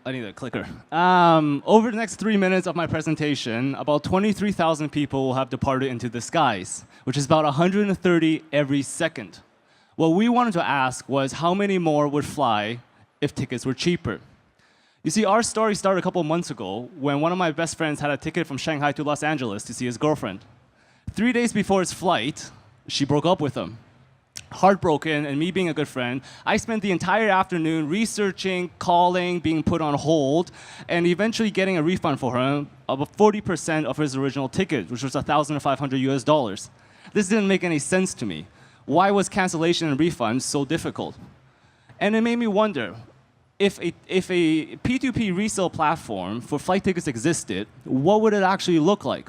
I need a clicker. Over the next 3 minutes of my presentation, about 23,000 people will have departed into the skies, which is about 130 every second. What we wanted to ask was how many more would fly if tickets were cheaper? You see, our story started a couple months ago when one of my best friends had a ticket from Shanghai to Los Angeles to see his girlfriend. 3 days before his flight, she broke up with him. Heartbroken, and me being a good friend, I spent the entire afternoon researching, calling, being put on hold, and eventually getting a refund for him of 40% of his original ticket, which was $1,500 US. This didn't make any sense to me. Why was cancellation and refund so difficult? And it made me wonder, if a P2P resale platform for flight tickets existed, what would it actually look like?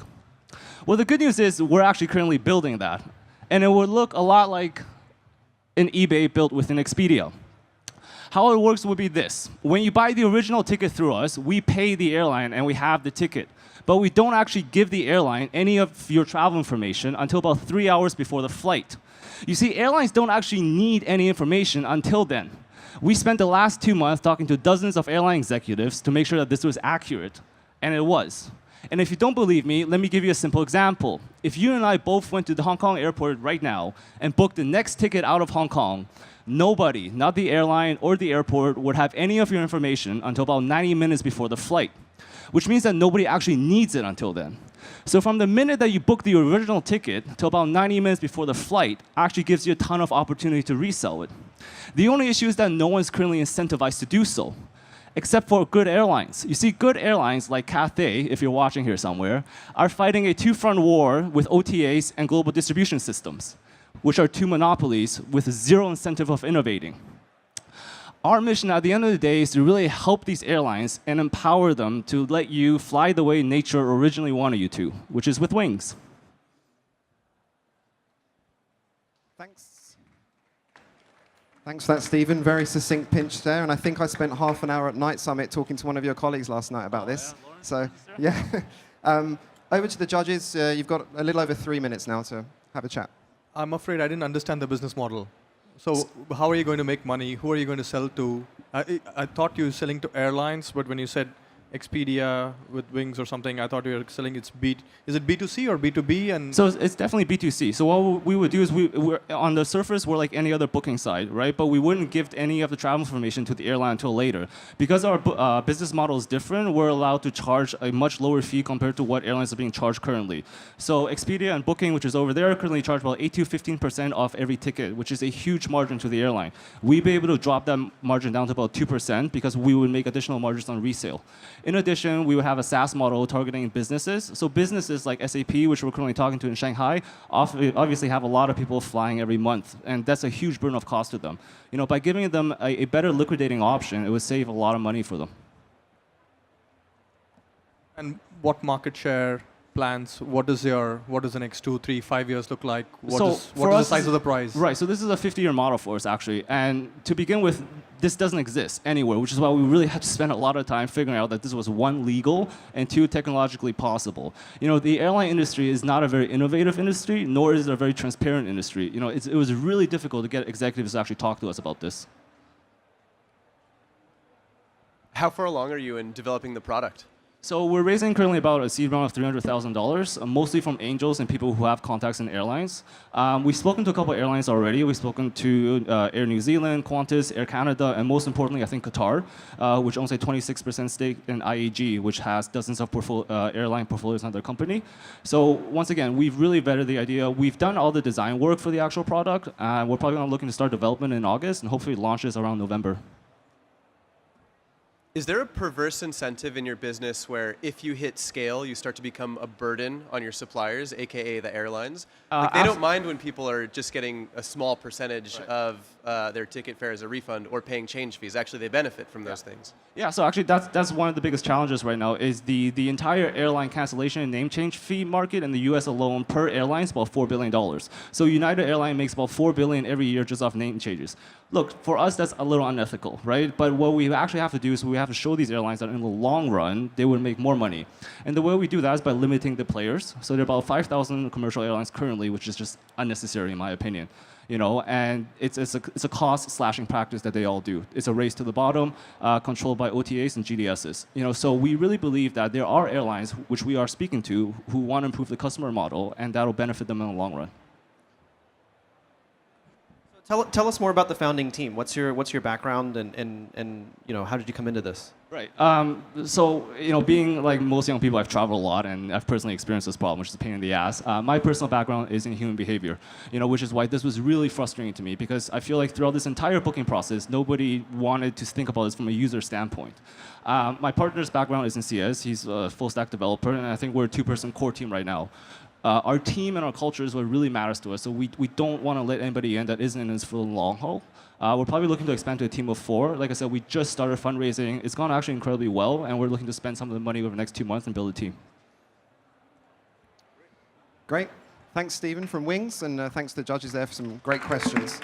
Well, the good news is we're actually currently building that. And it would look a lot like an eBay built within Expedia. How it works would be this. When you buy the original ticket through us, we pay the airline and we have the ticket. But we don't actually give the airline any of your travel information until about 3 hours before the flight. You see, airlines don't actually need any information until then. We spent the last 2 months talking to dozens of airline executives to make sure that this was accurate, and it was. And if you don't believe me, let me give you a simple example. If you and I both went to the Hong Kong airport right now and booked the next ticket out of Hong Kong, nobody, not the airline or the airport, would have any of your information until about 90 minutes before the flight, which means that nobody actually needs it until then. So from the minute that you book the original ticket to about 90 minutes before the flight actually gives you a ton of opportunity to resell it. The only issue is that no one's currently incentivized to do so, except for good airlines. You see, good airlines like Cathay, if you're watching here somewhere, are fighting a two-front war with OTAs and global distribution systems, which are two monopolies with zero incentive of innovating. Our mission at the end of the day is to really help these airlines and empower them to let you fly the way nature originally wanted you to, which is with wings. Thanks. Thanks for that, Stephen. Very succinct pinch there. And I think I spent half an hour at Night Summit talking to one of your colleagues last night about this. Yeah, so, over to the judges. You've got a little over 3 minutes now to have a chat. I'm afraid I didn't understand the business model. So how are you going to make money? Who are you going to sell to? I thought you were selling to airlines, but when you said Expedia with wings or something, I thought you were selling is it B2C or B2B? And so it's definitely B2C. So what we would do is we're on the surface, we're like any other booking site, right? But we wouldn't give any of the travel information to the airline until later. Because our business model is different, we're allowed to charge a much lower fee compared to what airlines are being charged currently. So Expedia and Booking, which is over there, currently charge about 8 to 15% off every ticket, which is a huge margin to the airline. We'd be able to drop that margin down to about 2% because we would make additional margins on resale. In addition, we would have a SaaS model targeting businesses. So businesses like SAP, which we're currently talking to in Shanghai, obviously have a lot of people flying every month, and that's a huge burden of cost to them. You know, by giving them a better liquidating option, it would save a lot of money for them. And what market share plans? What does the next 2, 3, 5 years look like? What is the size of the prize? Right, so this is a 50-year model for us, actually. And to begin with, this doesn't exist anywhere, which is why we really had to spend a lot of time figuring out that this was, one, legal, and two, technologically possible. You know, the airline industry is not a very innovative industry, nor is it a very transparent industry. You know, it was really difficult to get executives to actually talk to us about this. How far along are you in developing the product? So we're raising currently about a seed round of $300,000, mostly from angels and people who have contacts in airlines. We've spoken to a couple of airlines already. We've spoken to Air New Zealand, Qantas, Air Canada, and most importantly, I think Qatar, which owns a 26% stake in IAG, which has dozens of airline portfolios on their company. So once again, we've really vetted the idea. We've done all the design work for the actual product. We're probably looking to start development in August and hopefully launch this around November. Is there a perverse incentive in your business where if you hit scale, you start to become a burden on your suppliers, aka the airlines? Like they don't mind when people are just getting a small percentage of their ticket fare as a refund or paying change fees. Actually, they benefit from those things. Yeah, so actually that's one of the biggest challenges right now is the entire airline cancellation and name change fee market in the US alone per airline is about $4 billion. So United Airlines makes about $4 billion every year just off name changes. Look, for us, that's a little unethical, right? But what we actually have to do is we have to show these airlines that in the long run, they would make more money. And the way we do that is by limiting the players. So there are about 5,000 commercial airlines currently, which is just unnecessary in my opinion. and it's a cost slashing practice that they all do. It's a race to the bottom, controlled by OTAs and GDSs. So we really believe that there are airlines which we are speaking to who want to improve the customer model, and that'll benefit them in the long run. Tell us more about the founding team. What's your background, and how did you come into this? Right. So being like most young people, I've traveled a lot, and I've personally experienced this problem, which is a pain in the ass. My personal background is in human behavior, which is why this was really frustrating to me, because I feel like throughout this entire booking process, nobody wanted to think about this from a user standpoint. My partner's background is in CS. He's a full stack developer, and I think we're a 2-person core team right now. Our team and our culture is what really matters to us, so we don't want to let anybody in that isn't in this for the long haul. We're probably looking to expand to a team of 4. Like I said, we just started fundraising. It's gone actually incredibly well, and we're looking to spend some of the money over the next 2 months and build a team. Great. Thanks, Stephen from Wings, and thanks to the judges there for some great questions.